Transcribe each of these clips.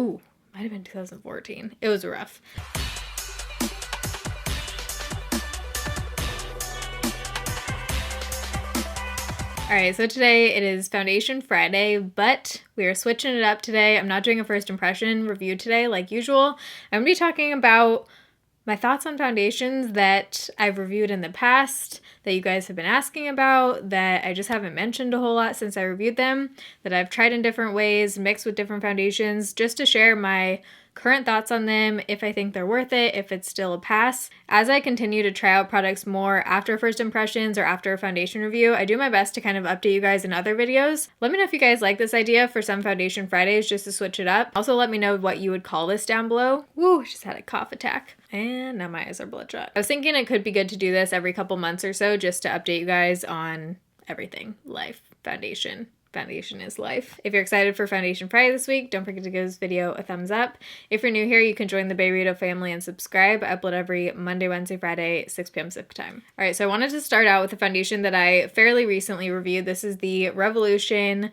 Ooh, might have been 2014. It was rough. Alright, so today it is Foundation Friday, but we are switching it up today. I'm not doing a first impression review today like usual. I'm going to be talking about my thoughts on foundations that I've reviewed in the past, that you guys have been asking about, that I just haven't mentioned a whole lot since I reviewed them, that I've tried in different ways, mixed with different foundations, just to share my current thoughts on them, if I think they're worth it, if it's still a pass. As I continue to try out products more after first impressions or after a foundation review, I do my best to kind of update you guys in other videos. Let me know if you guys like this idea for some Foundation Fridays just to switch it up. Also, let me know what you would call this down below. Woo, just had a cough attack. And now my eyes are bloodshot. I was thinking it could be good to do this every couple months or so just to update you guys on everything. Life, foundation. Foundation is life. If you're excited for Foundation Friday this week, don't forget to give this video a thumbs up. If you're new here, you can join the Bayrito family and subscribe. I upload every Monday, Wednesday, Friday, 6 p.m. Pacific time. All right, so I wanted to start out with a foundation that I fairly recently reviewed. This is the Revolution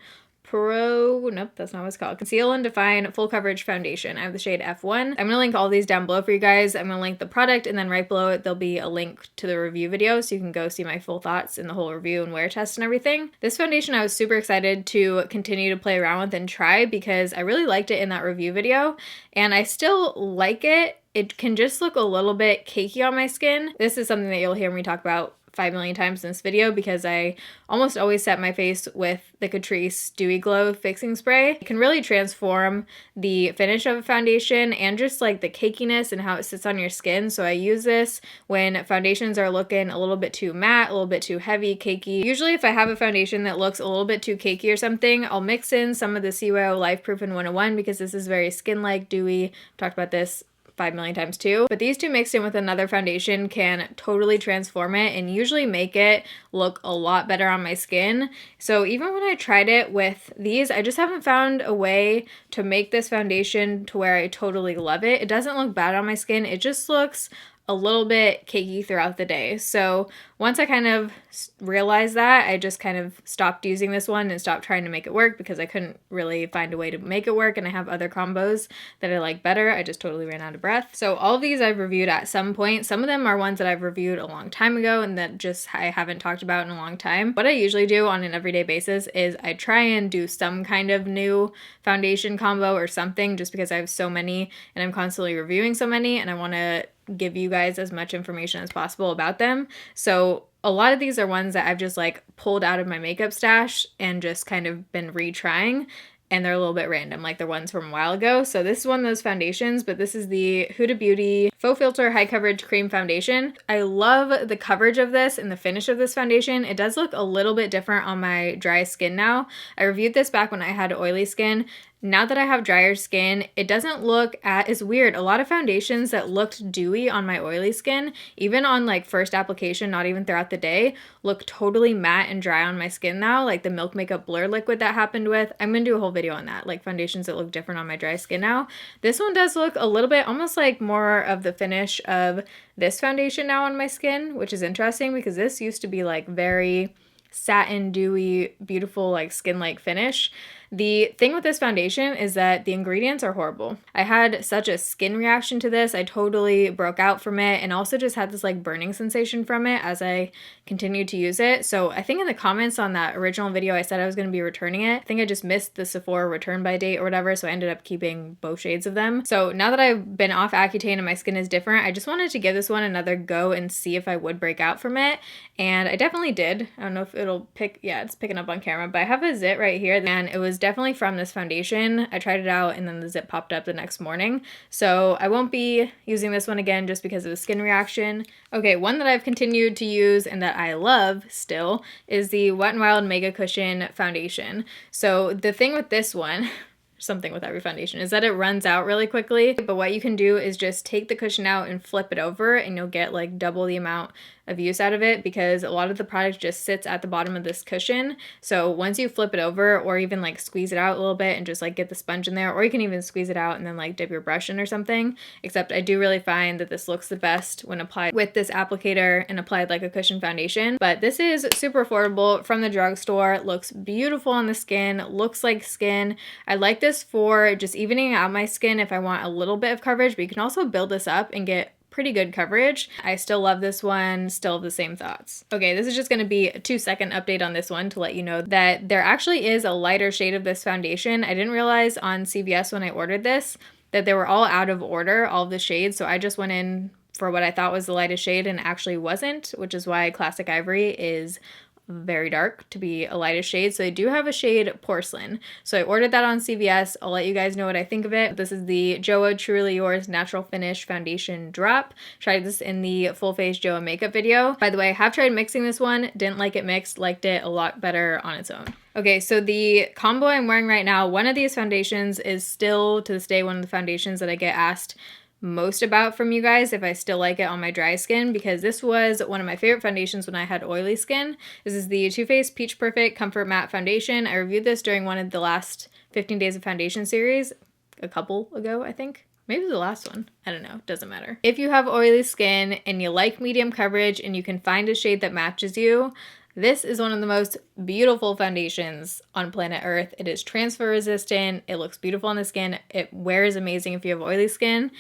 nope, that's not what it's called. Conceal and Define Full Coverage Foundation. I have the shade F1. I'm going to link all these down below for you guys. I'm going to link the product, and then right below it, there'll be a link to the review video, so you can go see my full thoughts in the whole review and wear test and everything. This foundation I was super excited to continue to play around with and try because I really liked it in that review video, and I still like it. It can just look a little bit cakey on my skin. This is something that you'll hear me talk about 5 million times in this video because I almost always set my face with the Catrice Dewy Glow Fixing Spray. It can really transform the finish of a foundation and just like the cakiness and how it sits on your skin. So I use this when foundations are looking a little bit too matte, a little bit too heavy, cakey. Usually if I have a foundation that looks a little bit too cakey or something, I'll mix in some of the CYO Life Proof in 101 because this is very skin-like, dewy. I've talked about this 5 million times too. But these two mixed in with another foundation can totally transform it and usually make it look a lot better on my skin. So even when I tried it with these, I just haven't found a way to make this foundation to where I totally love it. It doesn't look bad on my skin. It just looks a little bit cakey throughout the day. So once I kind of realized that, I just kind of stopped using this one and stopped trying to make it work because I couldn't really find a way to make it work, and I have other combos that I like better. I just totally ran out of breath. So all of these I've reviewed at some point. Some of them are ones that I've reviewed a long time ago and that just I haven't talked about in a long time. What I usually do on an everyday basis is I try and do some kind of new foundation combo or something just because I have so many and I'm constantly reviewing so many and I want to give you guys as much information as possible about them. So a lot of these are ones that I've just like pulled out of my makeup stash and just kind of been retrying, and they're a little bit random, like the ones from a while ago. So this is one of those foundations, but this is the Huda Beauty Faux Filter High Coverage Cream Foundation. I love the coverage of this and the finish of this foundation. It does look a little bit different on my dry skin now. I reviewed this back when I had oily skin. Now that I have drier skin, it doesn't look as weird. A lot of foundations that looked dewy on my oily skin, even on like first application, not even throughout the day, look totally matte and dry on my skin now. Like the Milk Makeup Blur liquid that happened with. I'm gonna do a whole video on that, like foundations that look different on my dry skin now. This one does look a little bit almost like more of the finish of this foundation now on my skin, which is interesting because this used to be like very satin, dewy, beautiful, like skin-like finish. The thing with this foundation is that the ingredients are horrible. I had such a skin reaction to this. I totally broke out from it and also just had this like burning sensation from it as I continued to use it. So I think in the comments on that original video, I said I was going to be returning it. I think I just missed the Sephora return by date or whatever, so I ended up keeping both shades of them. So now that I've been off Accutane and my skin is different, I just wanted to give this one another go and see if I would break out from it. And I definitely did. I don't know if it'll pick, yeah, it's picking up on camera, but I have a zit right here and it was definitely from this foundation. I tried it out and then the zit popped up the next morning. So I won't be using this one again just because of the skin reaction. Okay, one that I've continued to use and that I love still is the Wet n Wild Mega Cushion Foundation. So the thing with this one, something with every foundation, is that it runs out really quickly. But what you can do is just take the cushion out and flip it over and you'll get like double the amount of use out of it because a lot of the product just sits at the bottom of this cushion. So once you flip it over or even like squeeze it out a little bit and just like get the sponge in there, or you can even squeeze it out and then like dip your brush in or something. Except I do really find that this looks the best when applied with this applicator and applied like a cushion foundation. But this is super affordable from the drugstore. It looks beautiful on the skin, looks like skin. I like this this for just evening out my skin if I want a little bit of coverage, but you can also build this up and get pretty good coverage. I still love this one, still have the same thoughts. Okay, this is just gonna be a 2-second update on this one to let you know that there actually is a lighter shade of this foundation. I didn't realize on CVS when I ordered this that they were all out of order, all of the shades, so I just went in for what I thought was the lightest shade and actually wasn't, which is why Classic Ivory is very dark to be a lightest shade. So they do have a shade Porcelain. So I ordered that on CVS. I'll let you guys know what I think of it. This is the JOA Truly Yours Natural Finish Foundation Drop. Tried this in the full face JOA makeup video. By the way, I have tried mixing this one. Didn't like it mixed. Liked it a lot better on its own. Okay, so the combo I'm wearing right now, one of these foundations is still to this day one of the foundations that I get asked most about from you guys if I still like it on my dry skin, because this was one of my favorite foundations when I had oily skin. This is the Too Faced Peach Perfect Comfort Matte Foundation. I reviewed this during one of the last 15 Days of Foundation series a couple ago, I think. Maybe the last one. I don't know. Doesn't matter. If you have oily skin and you like medium coverage and you can find a shade that matches you, this is one of the most beautiful foundations on planet Earth. It is transfer resistant. It looks beautiful on the skin. It wears amazing if you have oily skin.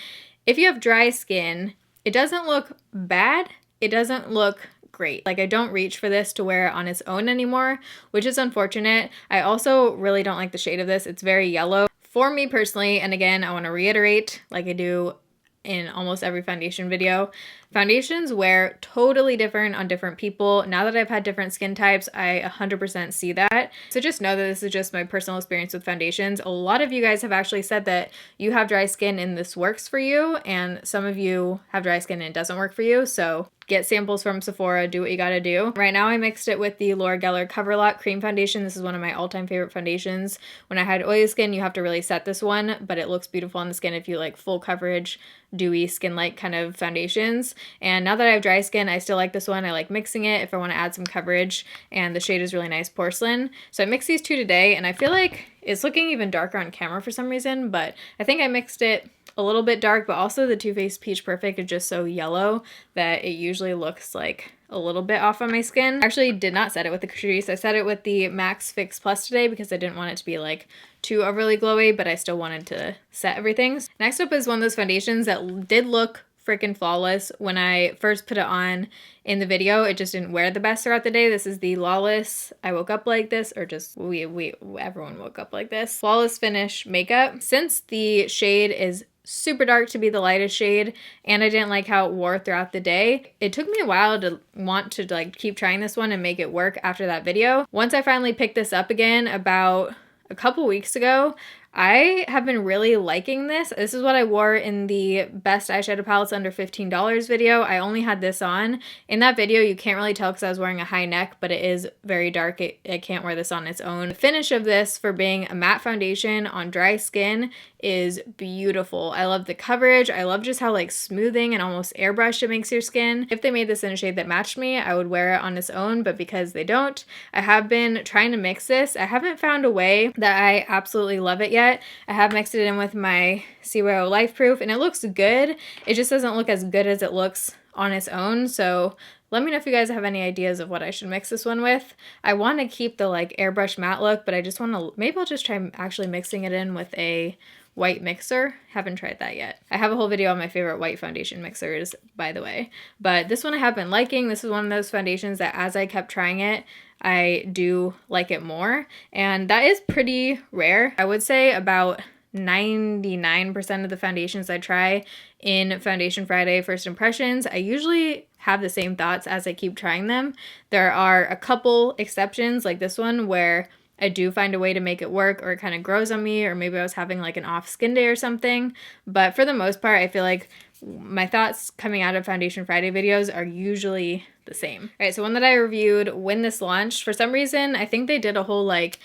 If you have dry skin, it doesn't look bad. It doesn't look great. Like, I don't reach for this to wear it on its own anymore, which is unfortunate. I also really don't like the shade of this. It's very yellow. For me personally, and again, I want to reiterate, like I do in almost every foundation video, foundations wear totally different on different people. Now that I've had different skin types, I 100% see that. So just know that this is just my personal experience with foundations. A lot of you guys have actually said that you have dry skin and this works for you, and some of you have dry skin and it doesn't work for you. So get samples from Sephora, do what you gotta do. Right now I mixed it with the Laura Geller Cover Lock Cream Foundation. This is one of my all-time favorite foundations. When I had oily skin, you have to really set this one, but it looks beautiful on the skin if you like full coverage, dewy, skin-like kind of foundations. And now that I have dry skin, I still like this one. I like mixing it if I want to add some coverage, and the shade is really nice Porcelain. So I mixed these two today, and I feel like it's looking even darker on camera for some reason, but I think I mixed it a little bit dark, but also the Too Faced Peach Perfect is just so yellow that it usually looks like a little bit off on my skin. I actually did not set it with the Catrice. I set it with the Max Fix Plus today because I didn't want it to be like too overly glowy, but I still wanted to set everything. Next up is one of those foundations that did look freaking flawless when I first put it on in the video. It just didn't wear the best throughout the day. This is the Lawless I Woke Up Like This, or just everyone woke up like this. Flawless Finish Makeup. Since the shade is super dark to be the lightest shade, and I didn't like how it wore throughout the day, it took me a while to want to like keep trying this one and make it work after that video. Once I finally picked this up again about a couple weeks ago, I have been really liking this. This is what I wore in the best eyeshadow palettes under $15 video. I only had this on. In that video, you can't really tell because I was wearing a high neck, but it is very dark. I can't wear this on its own. The finish of this for being a matte foundation on dry skin is beautiful. I love the coverage. I love just how like smoothing and almost airbrushed it makes your skin. If they made this in a shade that matched me, I would wear it on its own, but because they don't, I have been trying to mix this. I haven't found a way that I absolutely love it yet. I have mixed it in with my CYO Life Proof and it looks good. It just doesn't look as good as it looks on its own. So let me know if you guys have any ideas of what I should mix this one with. I want to keep the like airbrush matte look, but I just want to, maybe I'll just try actually mixing it in with a white mixer. Haven't tried that yet. I have a whole video on my favorite white foundation mixers, by the way. But this one I have been liking. This is one of those foundations that as I kept trying it, I do like it more. And that is pretty rare. I would say about 99% of the foundations I try in Foundation Friday First Impressions, I usually have the same thoughts as I keep trying them. There are a couple exceptions like this one where I do find a way to make it work, or it kind of grows on me, or maybe I was having like an off skin day or something. But for the most part, I feel like my thoughts coming out of Foundation Friday videos are usually the same. All right, so one that I reviewed when this launched, for some reason, I think they did a whole like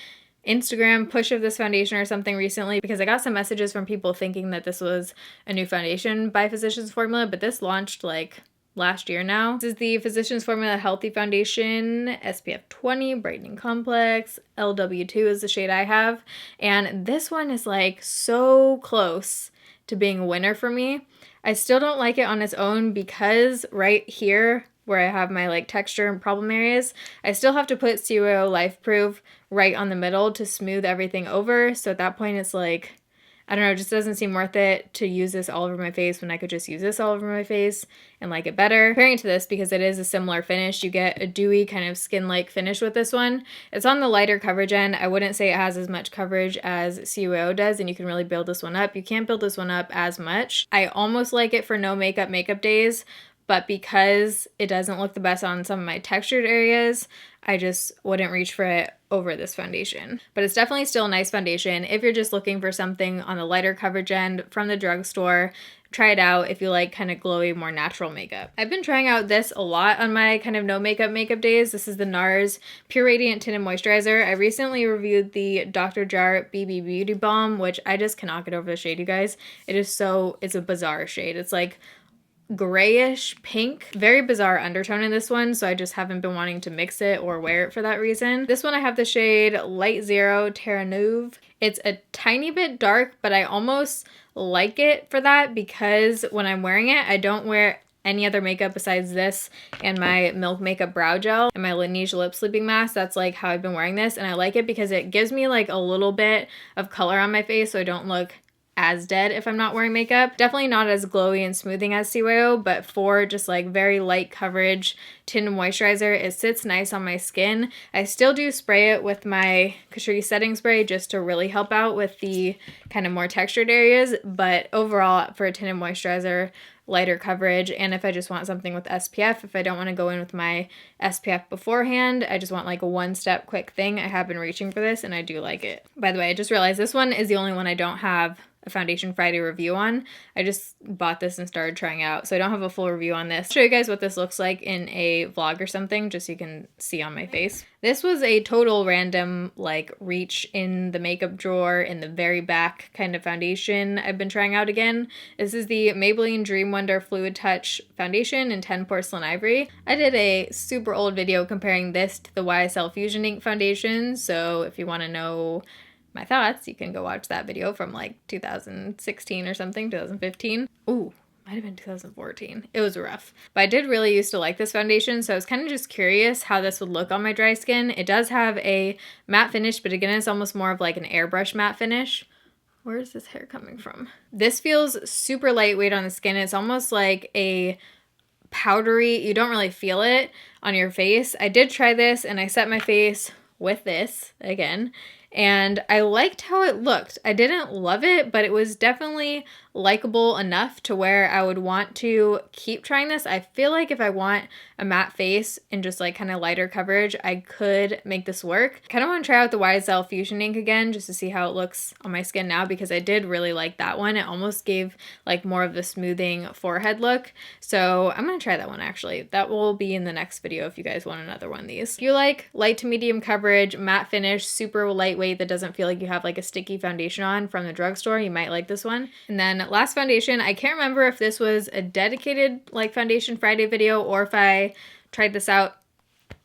Instagram push of this foundation or something recently, because I got some messages from people thinking that this was a new foundation by Physicians Formula, but this launched like last year now. This is the Physicians Formula Healthy Foundation, SPF 20, Brightening Complex, LW2 is the shade I have. And this one is like so close to being a winner for me. I still don't like it on its own because right here where I have my like texture and problem areas. I still have to put CYO Life Proof right on the middle to smooth everything over. So at that point it's like, I don't know, it just doesn't seem worth it to use this all over my face when I could just use this all over my face and like it better. Comparing to this, because it is a similar finish, you get a dewy kind of skin-like finish with this one. It's on the lighter coverage end. I wouldn't say it has as much coverage as CYO does, and you can really build this one up. You can't build this one up as much. I almost like it for no makeup days, but because it doesn't look the best on some of my textured areas, I just wouldn't reach for it over this foundation. But it's definitely still a nice foundation. If you're just looking for something on the lighter coverage end from the drugstore, try it out if you like kind of glowy, more natural makeup. I've been trying out this a lot on my kind of no makeup days. This is the NARS Pure Radiant Tinted Moisturizer. I recently reviewed the Dr. Jart BB Beauty Balm, which I just cannot get over the shade, you guys. It's a bizarre shade. It's like grayish pink, very bizarre undertone in this one, so I just haven't been wanting to mix it or wear it for that reason. This one I have the shade Light Zero Terra Nuve. It's a tiny bit dark, but I almost like it for that because when I'm wearing it, I don't wear any other makeup besides this and my Milk Makeup Brow Gel and my Laneige Lip Sleeping Mask. That's like how I've been wearing this, and I like it because it gives me like a little bit of color on my face so I don't look as dead if I'm not wearing makeup. Definitely not as glowy and smoothing as CYO, but for just like very light coverage tinted moisturizer, it sits nice on my skin. I still do spray it with my Catrice setting spray just to really help out with the kind of more textured areas, but overall for a tinted moisturizer, lighter coverage, and if I just want something with SPF, if I don't want to go in with my SPF beforehand, I just want like a one-step quick thing, I have been reaching for this and I do like it. By the way, I just realized this one is the only one I don't have a Foundation Friday review on. I just bought this and started trying out, so I don't have a full review on this. I'll show you guys what this looks like in a vlog or something, just so you can see on my face. This was a total random like reach in the makeup drawer in the very back kind of foundation I've been trying out again. This is the Maybelline Dream Wonder Fluid Touch Foundation in 10 Porcelain Ivory. I did a super old video comparing this to the YSL Fusion Ink foundation, so if you want to know my thoughts, you can go watch that video from like 2016 or something, 2015. Ooh, might have been 2014. It was rough. But I did really used to like this foundation, so I was kind of just curious how this would look on my dry skin. It does have a matte finish, but again, it's almost more of like an airbrush matte finish. Where is this hair coming from? This feels super lightweight on the skin. It's almost like a powdery, you don't really feel it on your face. I did try this and I set my face with this again, and I liked how it looked. I didn't love it, but it was definitely likable enough to where I would want to keep trying this. I feel like if I want a matte face and just like kind of lighter coverage, I could make this work. Kind of want to try out the YSL Fusion Ink again just to see how it looks on my skin now, because I did really like that one. It almost gave like more of the smoothing forehead look. So I'm going to try that one actually. That will be in the next video if you guys want another one of these. If you like light to medium coverage, matte finish, super lightweight that doesn't feel like you have like a sticky foundation on from the drugstore, you might like this one. And then last foundation, I can't remember if this was a dedicated like Foundation Friday video or if I tried this out,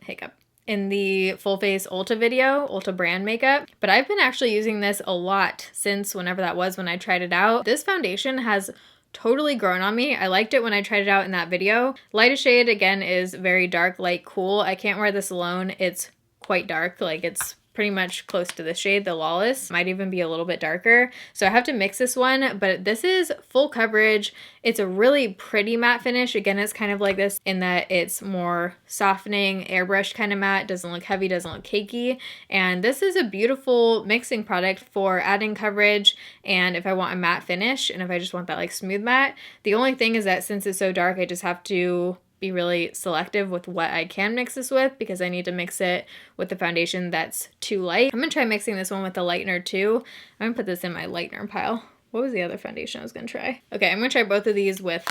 hiccup, in the full face Ulta video, Ulta brand makeup, but I've been actually using this a lot since whenever that was when I tried it out. This foundation has totally grown on me. I liked it when I tried it out in that video. Lightest shade again is very dark, light, cool. I can't wear this alone. It's quite dark, like it's pretty much close to this shade, the Lawless. Might even be a little bit darker. So I have to mix this one, but this is full coverage. It's a really pretty matte finish. Again, it's kind of like this in that it's more softening, airbrush kind of matte, doesn't look heavy, doesn't look cakey. And this is a beautiful mixing product for adding coverage. And if I want a matte finish, and if I just want that like smooth matte, the only thing is that since it's so dark, I just have to be really selective with what I can mix this with, because I need to mix it with the foundation that's too light. I'm gonna try mixing this one with the lightener too. I'm gonna put this in my lightener pile. What was the other foundation I was gonna try? Okay, I'm gonna try both of these with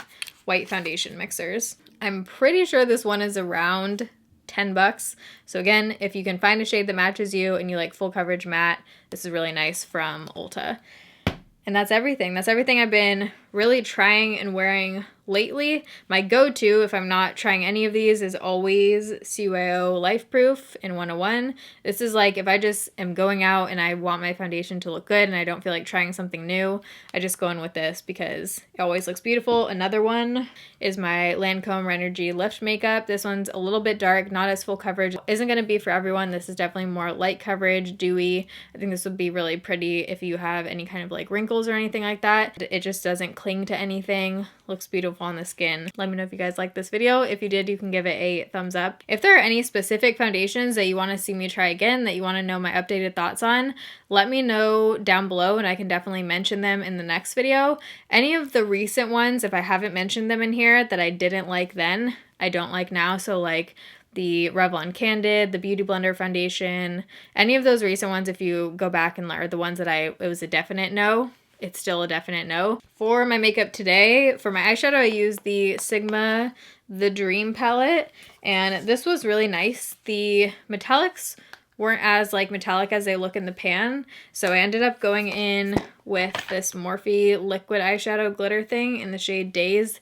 white foundation mixers. I'm pretty sure this one is around 10 bucks. So again, if you can find a shade that matches you and you like full coverage matte, this is really nice from Ulta. And that's everything. That's everything I've been really trying and wearing lately. My go-to, if I'm not trying any of these, is always CYO Life Proof in 101. This is like if I just am going out and I want my foundation to look good and I don't feel like trying something new, I just go in with this because it always looks beautiful. Another one is my Lancome Renergy Lift Makeup. This one's a little bit dark, not as full coverage. Isn't going to be for everyone. This is definitely more light coverage, dewy. I think this would be really pretty if you have any kind of like wrinkles or anything like that. It just doesn't cling to anything. Looks beautiful on the skin. Let me know if you guys like this video. If you did, you can give it a thumbs up. If there are any specific foundations that you want to see me try again, that you want to know my updated thoughts on, let me know down below and I can definitely mention them in the next video. Any of the recent ones, if I haven't mentioned them in here that I didn't like then, I don't like now. So like the Revlon Candid, the Beauty Blender foundation, any of those recent ones, if you go back and learn the ones that it was a definite no, it's still a definite no. For my makeup today, for my eyeshadow, I used the Sigma The Dream palette, and this was really nice. The metallics weren't as like metallic as they look in the pan, so I ended up going in with this Morphe liquid eyeshadow glitter thing in the shade Days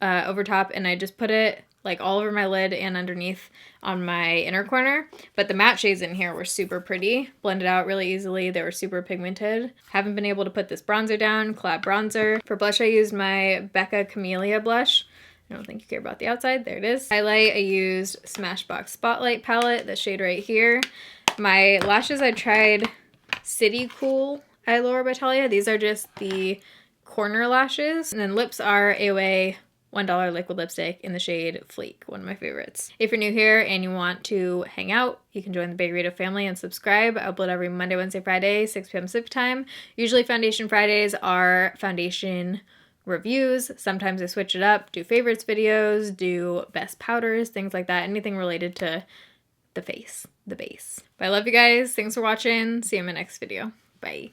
over top, and I just put it like all over my lid and underneath on my inner corner. But the matte shades in here were super pretty, blended out really easily. They were super pigmented. Haven't been able to put this bronzer down, Clad bronzer. For blush, I used my Becca Camellia blush. I don't think you care about the outside. There it is. Highlight, I used Smashbox Spotlight palette, the shade right here. My lashes, I tried City Cool Eye Lower by Talia. These are just the corner lashes. And then lips are AOA $1 liquid lipstick in the shade Fleek, one of my favorites. If you're new here and you want to hang out, you can join the Bakerito family and subscribe. I upload every Monday, Wednesday, Friday, 6 p.m. Pacific time. Usually Foundation Fridays are foundation reviews. Sometimes I switch it up, do favorites videos, do best powders, things like that. Anything related to the face, the base. But I love you guys. Thanks for watching. See you in my next video. Bye.